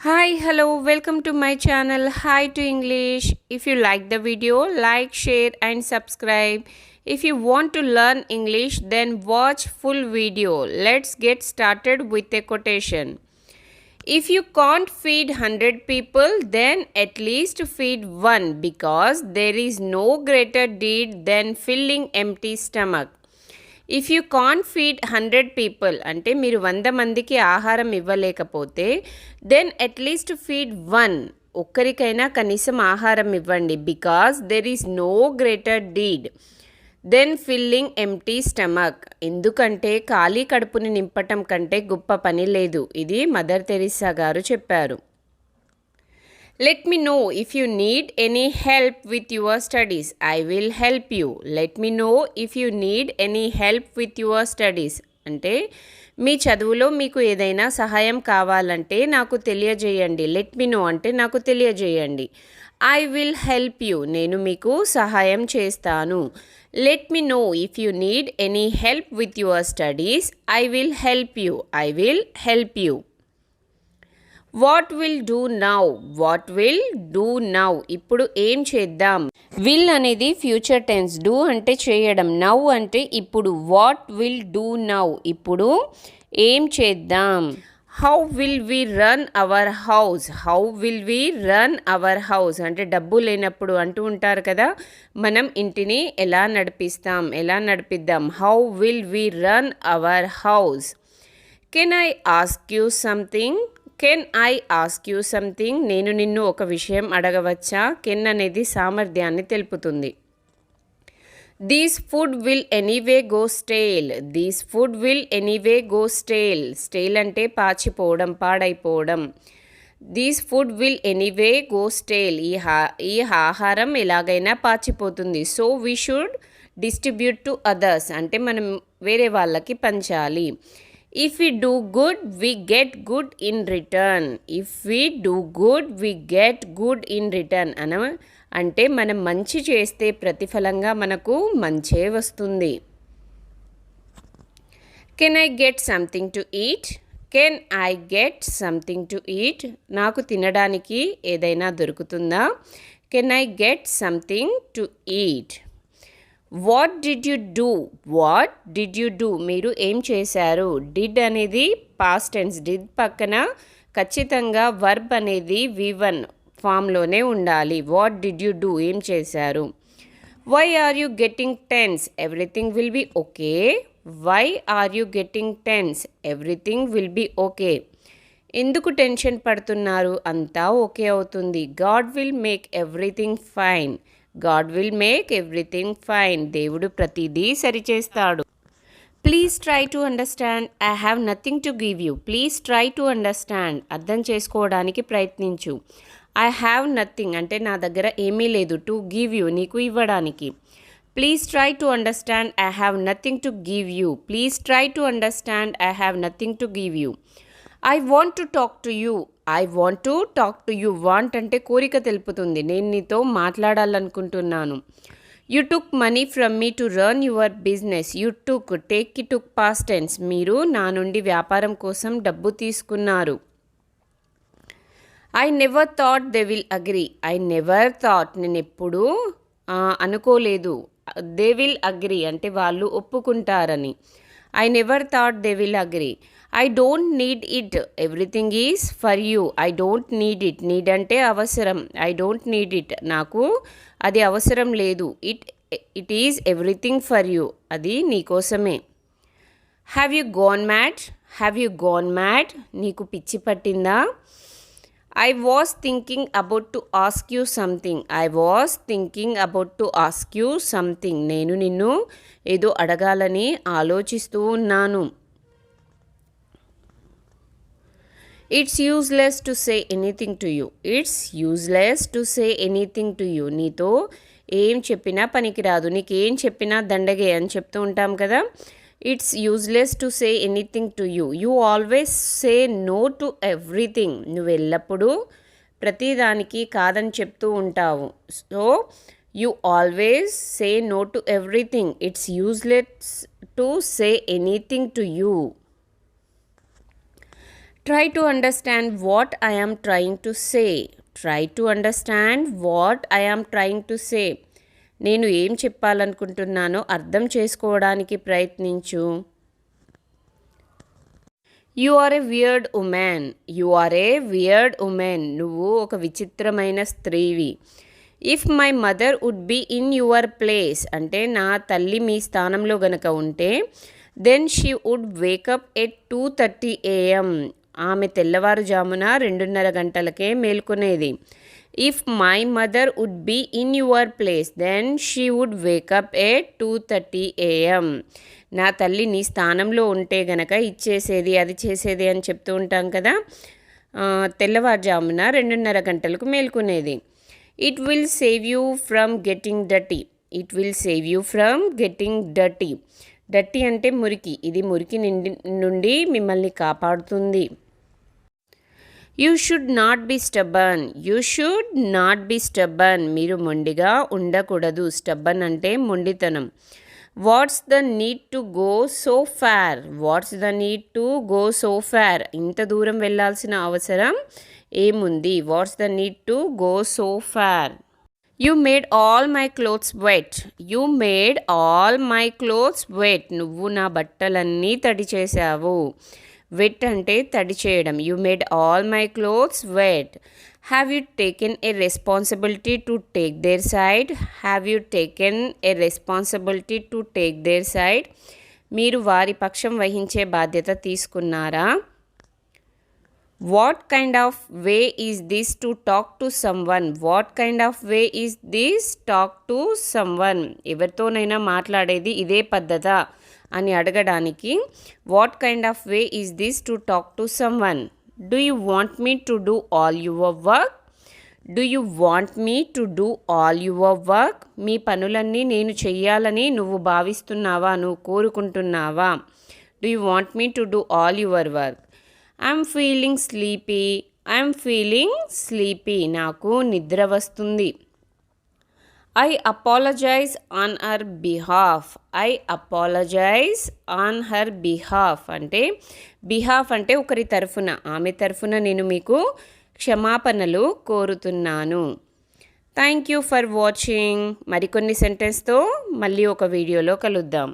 Hi, hello, welcome to my channel. Hi to English. If you like the video, like, share, and subscribe. If you want to learn English, then watch full video. Let's get started with a quotation. If you can't feed 100 people, then at least feed one because there is no greater deed than filling empty stomach. If you can't feed 100 people అంటే మీరు 100 మందికి ఆహారం ఇవ్వలేకపోతే then at least feed one ఒక్కరికైనా కనీసం ఆహారం ఇవ్వండి because there is no greater deed than filling empty stomach ఎందుకంటే ఖాళీ కడుపుని నింపటం కంటే గొప్ప పని లేదు ఇది మదర్ తెరిసా గారు చెప్పారు. Let me know if you need any help with your studies. I will help you. Let me know if you need any help with your studies. అంటే మీ చదువులో మీకు ఏదైనా సహాయం కావాలంటే నాకు తెలియజేయండి. లెట్ మీ నో అంటే నాకు తెలియజేయండి. ఐ విల్ హెల్ప్ యూ నేను మీకు సహాయం చేస్తాను. Let me know if you need any help with your studies. I will help you. I will help you. What will do now. What will do now ఇప్పుడు ఏం చేద్దాం. Will అనేది future tense. Do అంటే చేయడం. Now అంటే ఇప్పుడు. What will do now ఇప్పుడు ఏం చేద్దాం. How will we run our house. How will we run our house అంటే డబ్బు లేనప్పుడు అంటూ ఉంటారు కదా మనం ఇంటిని ఎలా నడిపిద్దాం. How will we run our house. Can I ask you something. Can I ask you something నేను నిన్ను ఒక విషయం అడగవచ్చా. కెన్ అనేది సామర్థ్యాన్ని తెలుపుతుంది. These food will anyway go stale. These food will anyway go stale. Stale అంటే పాచిపోవడం, పాడైపోవడం. These food will anyway go stale ఈ ఆహారం ఎలాగైనా పాచిపోతుంది. So we should distribute to others అంటే మనం వేరే వాళ్ళకి పంచాలి. If we do good, we get good in return. If we do good, we get good in return. అంటే మనం మంచి చేస్తే ప్రతిఫలంగా మనకు మంచే వస్తుంది. Can I get something to eat. Can I get something to eat నాకు తినడానికి ఏదైనా దొరుకుతుందా. Can I get something to eat. What did you do. What did you do మీరు ఏం చేశారు. డిడ్ అనేది పాస్ట్ టెన్స్. డిడ్ పక్కన ఖచ్చితంగా వర్బ్ అనేది V1 ఫామ్లోనే ఉండాలి. వాట్ డిడ్ యు డూ ఏం చేశారు. Why are you getting tense. Everything will be okay. Why are you getting tense. Everything will be okay. ఎందుకు టెన్షన్ పడుతున్నారు. అంతా ఓకే అవుతుంది. God will make everything fine. God will make everything fine. దేవుడు ప్రతిదీ సరిచేస్తాడు. Please try to understand. I have nothing to give you. Please try to understand అర్థం చేసుకోవడానికి ప్రయత్నించు. ఐ హ్యావ్ నథింగ్ అంటే నా దగ్గర ఏమీ లేదు. టు గివ్ యూ నీకు ఇవ్వడానికి. Please try to understand. I have nothing to give you. Please try to understand. I have nothing to give you. I want to talk to you. I want to talk to you. Want అంటే కోరిక తెలుపుతుంది. నేను నీతో మాట్లాడాలనుకుంటున్నాను. You took money from me to run your business. You took take took past tense మీరు నా నుండి వ్యాపారం కోసం డబ్బు తీసుకున్నారు. I never thought they will agree. I never thought నేను ఎప్పుడూ అనుకోలేదు. దే విల్ అగ్రీ అంటే వాళ్ళు ఒప్పుకుంటారని. I never thought they will agree. I don't need it. Everything is for you. I don't need it. Need అంటే అవసరం. I don't need it నాకు అది అవసరం లేదు. It is everything for you అది నీకోసమే. Have you gone mad. Have you gone mad నీకు పిచ్చి పట్టిందా. I was thinking about to ask you something. I was thinking about to ask you something నేను నిన్ను ఏదో అడగాలని ఆలోచిస్తూ ఉన్నాను. It's useless to say anything to you. It's useless to say anything to you నీతో ఏం చెప్పినా పనికిరాదు. నీకేం చెప్పినా దండగే అని చెప్తూ ఉంటాం కదా. It's useless to say anything to you. You always say no to everything. నువ్వు ఎల్లప్పుడూ ప్రతిదానికి కాదని చెప్తూ ఉంటావు. So you always say no to everything. It's useless to say anything to you. Try to understand what I am trying to say. Try to understand what I am trying to say. నేను ఏం చెప్పాలనుకుంటున్నానో అర్థం చేసుకోవడానికి ప్రయత్నించు. You are a weird woman. You are a weird woman. నువ్వు ఒక విచిత్రమైన స్త్రీవి. If my mother would be in your place, అంటే నా తల్లి మీ స్థానంలో గనక ఉంటే, then she would wake up at 2:30 a.m. ఆమె తెల్లవారుజామున 2:30 గంటలకే మేల్కొనేది. If my mother would be in your place, then she would wake up at 2:30 a.m. నా తల్లి నీ స్థానంలో ఉంటే గనక ఇచ్చేసేది అది చేసేది అని చెప్తూ ఉంటాం కదా. తెల్లవారుజామున 2:30 గంటలకు మేల్కొనేది. It will save you from getting dirty. It will save you from getting dirty. Dirty అంటే మురికి. ఇది మురికి నుండి మిమ్మల్ని కాపాడుతుంది. You should not be stubborn. You should not be stubborn. మీరు మొండిగా ఉండకూడదు. స్టబ్బర్న్ అంటే మొండితనం. What's the need to go so far. What's the need to go so far. ఇంత దూరం వెళ్ళాల్సిన అవసరం ఏముంది. What's the need to go so far. You made all my clothes wet. You made all my clothes wet. నువ్వు నా బట్టలన్నీ తడి చేసావు. వెట్ అంటే తడి చేయడం. You made all my clothes wet. Have you taken a responsibility to take their side. Have you taken a responsibility to take their side. మీరు వారి పక్షం వహించే బాధ్యత తీసుకున్నారా. What kind of way is this to talk to someone. What kind of way is this talk to someone. ఎవరితోనైనా మాట్లాడేది ఇదే పద్ధతా అని అడగడానికి what kind of way is this to talk to someone. Do you want me to do all your work. Do you want me to do all your work. మీ పనులన్నీ నేను చెయ్యాలని నువ్వు భావిస్తున్నావా, నువ్వు కోరుకుంటున్నావా. Do you want me to do all your work. I'm feeling sleepy. I'm feeling sleepy. నాకు నిద్ర వస్తుంది. I apologize on her behalf. I apologize on her behalf అంటే బిహాఫ్ అంటే ఒకరి తరఫున, ఆమె తరఫున నేను మీకు క్షమాపణలు కోరుతున్నాను. Thank you for watching. మరికొన్ని సెంటెన్స్తో మళ్ళీ ఒక వీడియోలో కలుద్దాం.